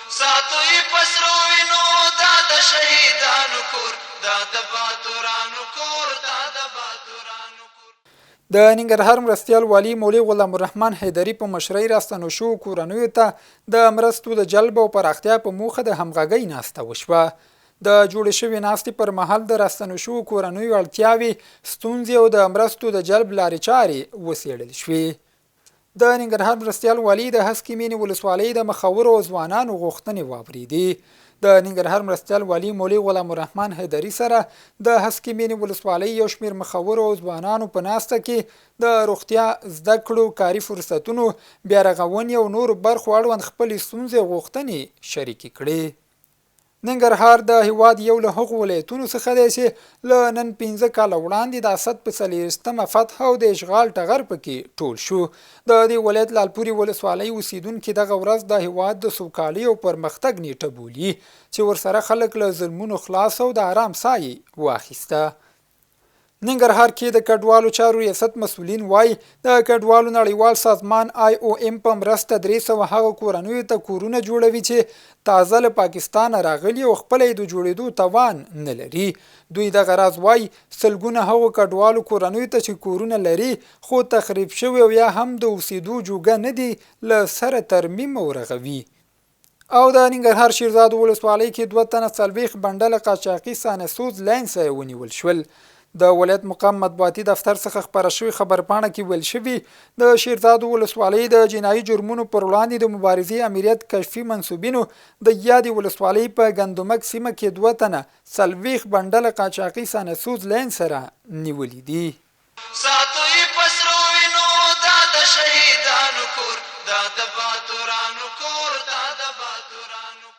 ساتوي پسرو وینو دا د شهیدانو کور دا د باتورانو کور دا د باتورانو کور. د ننګرهار مرستیال والي مولوي غلام الرحمن حیدري په مشرۍ راستنو شو کورنیو ته د مرستو د جلب او پراختیا په موخه د همغږۍ ناسته وشوه. د جوړې شوې ناستې پر مهال د راستنو شو کورنیو اړتیاوې، ستونزې او د مرستو د جلب لارې چارې وڅېړل شوې. د ننګرهار مرستیال والي د هسکې مینې ولسوالۍ د مخورو او ځوانانو غوښتنې واورېدې. د ننګرهار مرستیال والي مولوي غلام الرحمن حیدري سره د هسکې مینې ولسوالۍ یو شمېر مخورو او ځوانانو په ناسته کې د روغتیا، زده کړو، کاري فرصتونو، بیارغونې او نورو برخو اړوند خپلې ستونزې او غوښتنې شریکې کړې. ننګرهار د هیواد یو له هغو ولایتونو څخه دی چې له نن 15 کاله وړاندې د اسد په 40مه فتح او د اشغال ټغر پکې ټول شو. د دې ولایت لالپورې ولسوالۍ اوسیدونکي دغه ورځ د هیواد د سوکالۍ او پرمختګ نیټه بولي چې ورسره خلک له ظلمونو خلاص او د آرام سایې واخیسته. ننګرهار کې د کډوالو چارو ریاست مسؤلین وایي د کډوالو نړیوال سازمان IOM په مرسته 300 هغه کورنیو ته کورونه جوړوي چې تازه له پاکستان راغلي او خپل د جوړېدو توان نه لري. دوی دغه راز وایي سلګونه هغو کډوالو کورنیو ته چې کورونه لري خو تخریب شوي او یا هم د اوسېدو جوګه نه دي له سره ترمیم او رغوي. او د ننګرهار شیرزاد ولسوالۍ کې 2 تنه 40 بنډله قاچاقي سانسوز لاینس ونیول شول. د ولایت مقام مطبوعاتي دفتر څخه خبره شوې خبرپاڼه کې ویل شوي د شیرزاد ولسوالۍ د جنایي جرمونو پر وړاندې د مبارزې امریت کشفي منصوبینو د یادې ولسوالۍ په ګندمک سیمه کې 2 تنه 40 بنډله قاچاقي سانسوز لاین سره نیولي دي. ساتوي پسرو وینو دا د شهیدانو کور دا د باتورانو کور دا د باتورانو